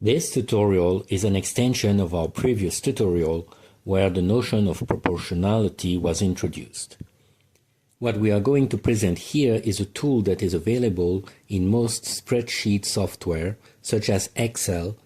This tutorial is an extension of our previous tutorial where the notion of proportionality was introduced. What we are going to present here is a tool that is available in most spreadsheet software, such as Excel,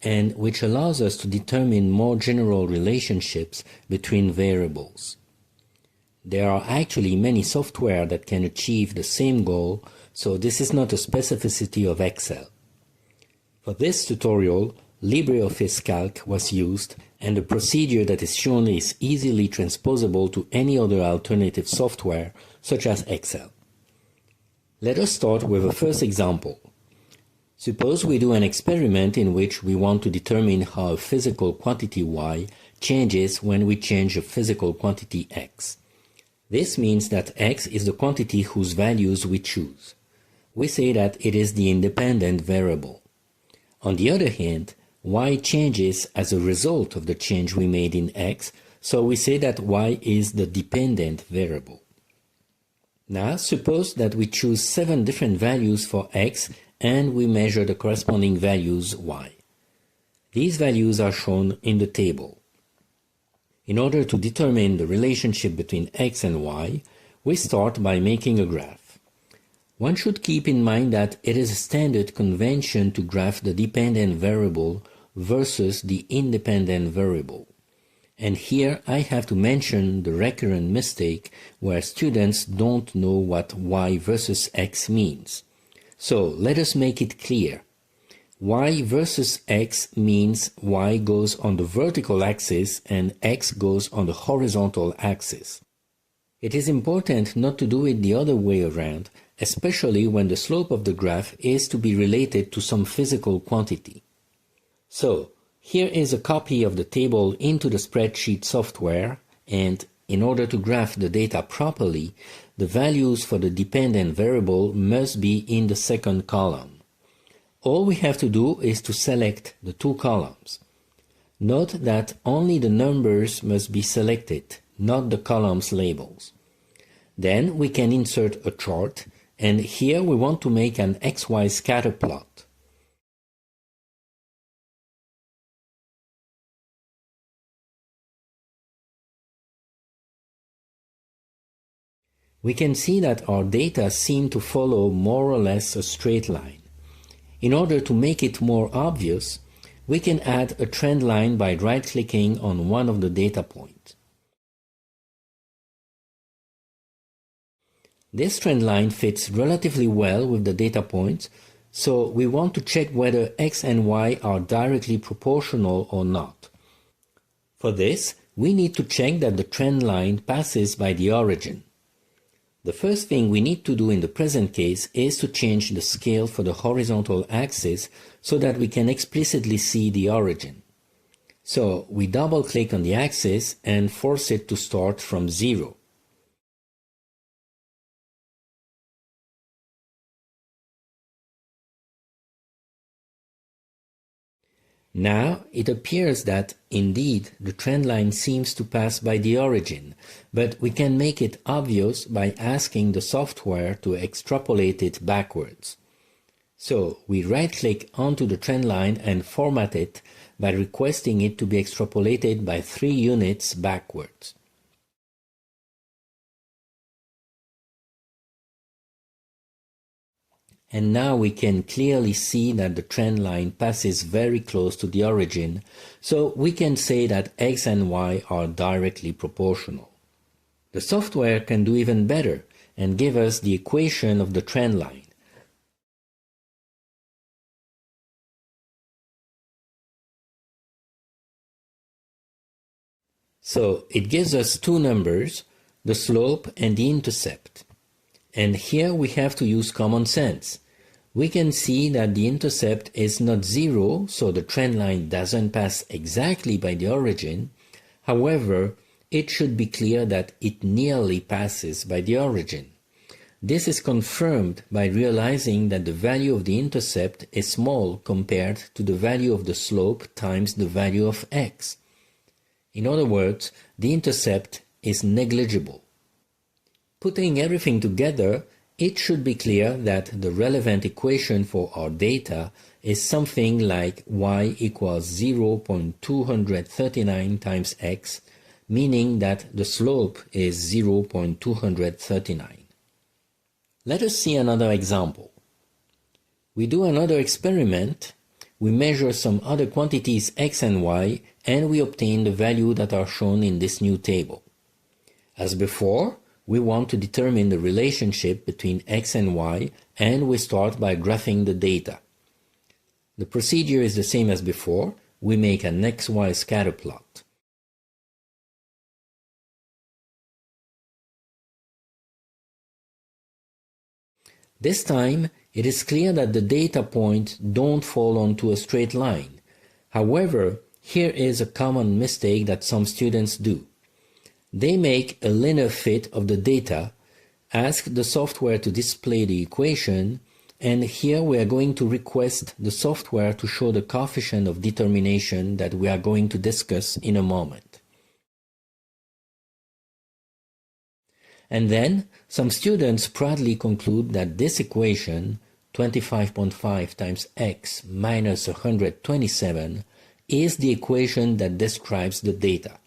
and which allows us to determine more general relationships between variables. There are actually many software that can achieve the same goal, so this is not a specificity of Excel. For this tutorial, LibreOffice Calc was used, and the procedure that is shown is easily transposable to any other alternative software, such as Excel. Let us start with a first example. Suppose we do an experiment in which we want to determine how a physical quantity y changes when we change a physical quantity x. This means that x is the quantity whose values we choose. We say that it is the independent variable. On the other hand, y changes as a result of the change we made in x, so we say that y is the dependent variable. Now, suppose that we choose 7 different values for x and we measure the corresponding values y. These values are shown in the table. In order to determine the relationship between x and y, we start by making a graph. One should keep in mind that it is a standard convention to graph the dependent variable versus the independent variable. And here I have to mention the recurrent mistake where students don't know what y versus x means. So let us make it clear. Y versus x means y goes on the vertical axis and x goes on the horizontal axis. It is important not to do it the other way around, especially when the slope of the graph is to be related to some physical quantity. So, here is a copy of the table into the spreadsheet software, and in order to graph the data properly, the values for the dependent variable must be in the second column. All we have to do is to select the 2 columns. Note that only the numbers must be selected, not the columns labels. Then we can insert a chart, and here we want to make an XY scatter plot. We can see that our data seem to follow more or less a straight line. In order to make it more obvious, we can add a trend line by right-clicking on one of the data points. This trend line fits relatively well with the data points, so we want to check whether x and y are directly proportional or not. For this, we need to check that the trend line passes by the origin. The first thing we need to do in the present case is to change the scale for the horizontal axis so that we can explicitly see the origin. So we double-click on the axis and force it to start from 0. Now it appears that, indeed, the trend line seems to pass by the origin, but we can make it obvious by asking the software to extrapolate it backwards. So we right-click onto the trend line and format it by requesting it to be extrapolated by 3 units backwards. And now we can clearly see that the trend line passes very close to the origin, so we can say that x and y are directly proportional. The software can do even better and give us the equation of the trend line. So it gives us 2 numbers, the slope and the intercept. And here we have to use common sense. We can see that the intercept is not 0, so the trend line doesn't pass exactly by the origin. However, it should be clear that it nearly passes by the origin. This is confirmed by realizing that the value of the intercept is small compared to the value of the slope times the value of x. In other words, the intercept is negligible. Putting everything together, it should be clear that the relevant equation for our data is something like y equals 0.239 times x, meaning that the slope is 0.239. Let us see another example. We do another experiment, we measure some other quantities x and y, and we obtain the value that are shown in this new table. As before, we want to determine the relationship between x and y, and we start by graphing the data. The procedure is the same as before. We make an xy scatter plot. This time, it is clear that the data points don't fall onto a straight line. However, here is a common mistake that some students do. They make a linear fit of the data, ask the software to display the equation, and here we are going to request the software to show the coefficient of determination that we are going to discuss in a moment. And then, some students proudly conclude that this equation, 25.5 times x minus 127, is the equation that describes the data.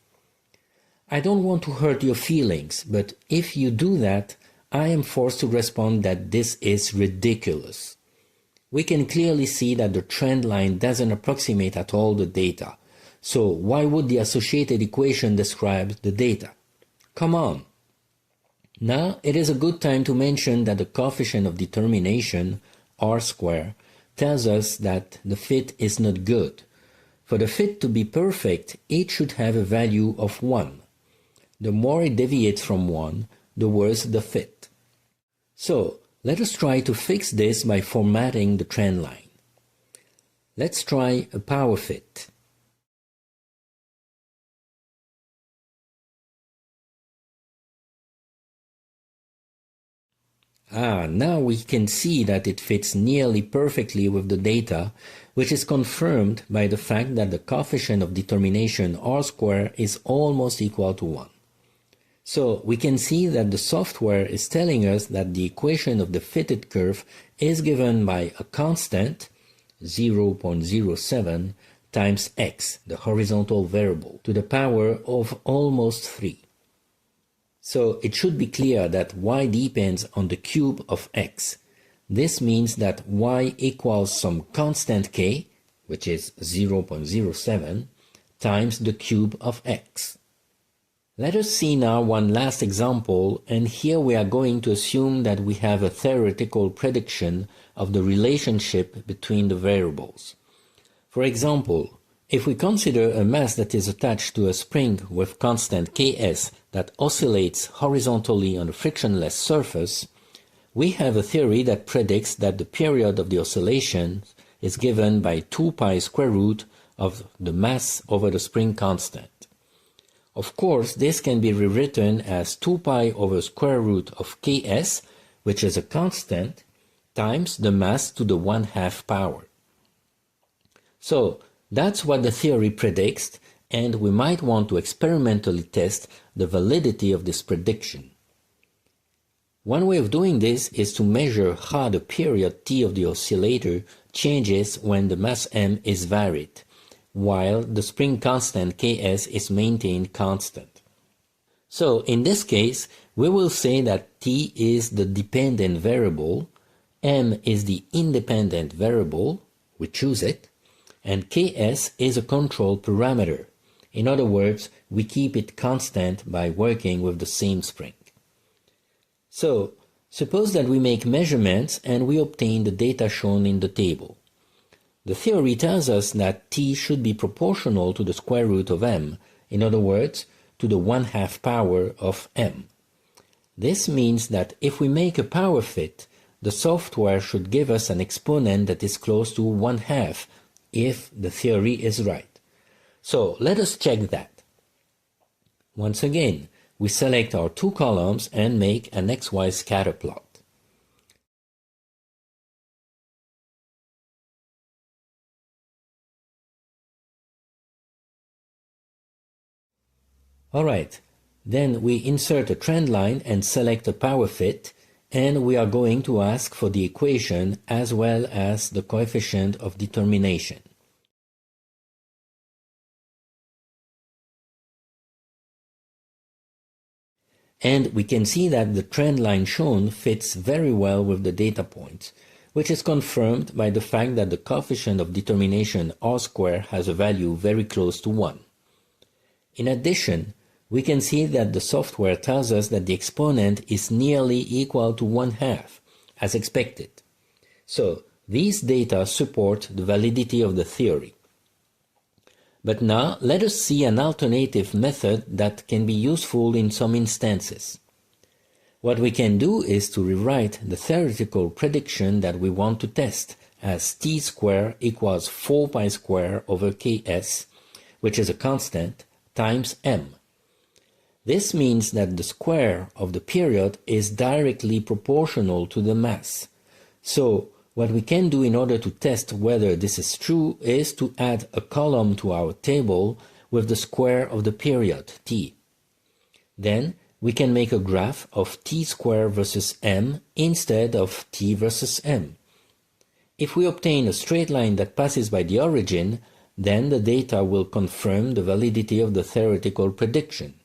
I don't want to hurt your feelings, but if you do that, I am forced to respond that this is ridiculous. We can clearly see that the trend line doesn't approximate at all the data. So why would the associated equation describe the data? Come on. Now it is a good time to mention that the coefficient of determination, r squared, tells us that the fit is not good. For the fit to be perfect, it should have a value of 1. The more it deviates from 1, the worse the fit. So, let us try to fix this by formatting the trend line. Let's try a power fit. Now we can see that it fits nearly perfectly with the data, which is confirmed by the fact that the coefficient of determination r squared is almost equal to 1. So we can see that the software is telling us that the equation of the fitted curve is given by a constant, 0.07, times x, the horizontal variable, to the power of almost 3. So it should be clear that y depends on the cube of x. This means that y equals some constant k, which is 0.07, times the cube of x. Let us see now one last example, and here we are going to assume that we have a theoretical prediction of the relationship between the variables. For example, if we consider a mass that is attached to a spring with constant Ks that oscillates horizontally on a frictionless surface, we have a theory that predicts that the period of the oscillation is given by 2 pi square root of the mass over the spring constant. Of course, this can be rewritten as 2 pi over square root of Ks, which is a constant, times the mass to the 1/2 power. So, that's what the theory predicts, and we might want to experimentally test the validity of this prediction. One way of doing this is to measure how the period t of the oscillator changes when the mass m is varied, while the spring constant Ks is maintained constant. So, in this case, we will say that t is the dependent variable, m is the independent variable, we choose it, and Ks is a control parameter. In other words, we keep it constant by working with the same spring. So, suppose that we make measurements and we obtain the data shown in the table. The theory tells us that t should be proportional to the square root of m, in other words, to the 1/2 power of m. This means that if we make a power fit, the software should give us an exponent that is close to 1/2, if the theory is right. So let us check that. Once again, we select our 2 columns and make an XY scatter plot. Alright, then we insert a trend line and select a power fit, and we are going to ask for the equation as well as the coefficient of determination. And we can see that the trend line shown fits very well with the data points, which is confirmed by the fact that the coefficient of determination r squared has a value very close to 1. In addition, we can see that the software tells us that the exponent is nearly equal to 1/2, as expected. So, these data support the validity of the theory. But now, let us see an alternative method that can be useful in some instances. What we can do is to rewrite the theoretical prediction that we want to test as t squared equals 4 pi squared over ks, which is a constant, times m. This means that the square of the period is directly proportional to the mass. So, what we can do in order to test whether this is true is to add a column to our table with the square of the period, t. Then, we can make a graph of t squared versus m instead of t versus m. If we obtain a straight line that passes by the origin, then the data will confirm the validity of the theoretical prediction.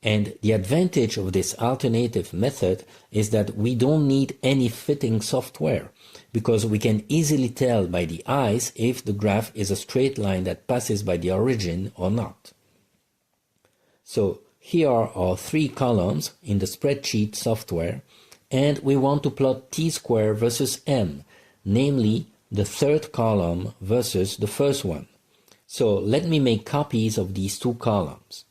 And the advantage of this alternative method is that we don't need any fitting software, because we can easily tell by the eyes if the graph is a straight line that passes by the origin or not. So here are our 3 columns in the spreadsheet software, and we want to plot t squared versus m, namely the third column versus the first one. So let me make copies of these 2 columns.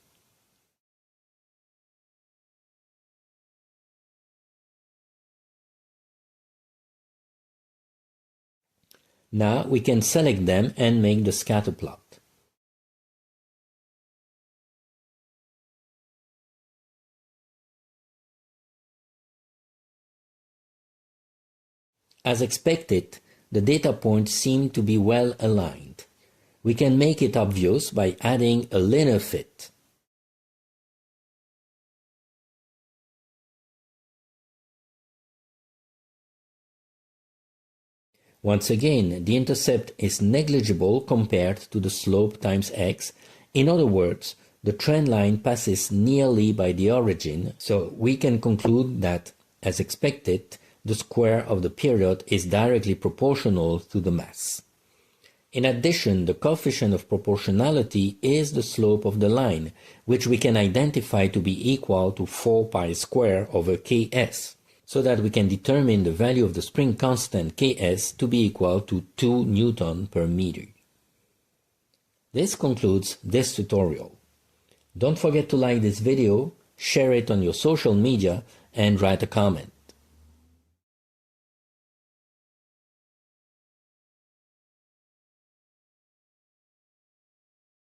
Now we can select them and make the scatter plot. As expected, the data points seem to be well aligned. We can make it obvious by adding a linear fit. Once again, the intercept is negligible compared to the slope times x. In other words, the trend line passes nearly by the origin, so we can conclude that, as expected, the square of the period is directly proportional to the mass. In addition, the coefficient of proportionality is the slope of the line, which we can identify to be equal to 4 pi squared over ks, so that we can determine the value of the spring constant ks to be equal to 2 Newton per meter. This concludes this tutorial. Don't forget to like this video, share it on your social media, and write a comment.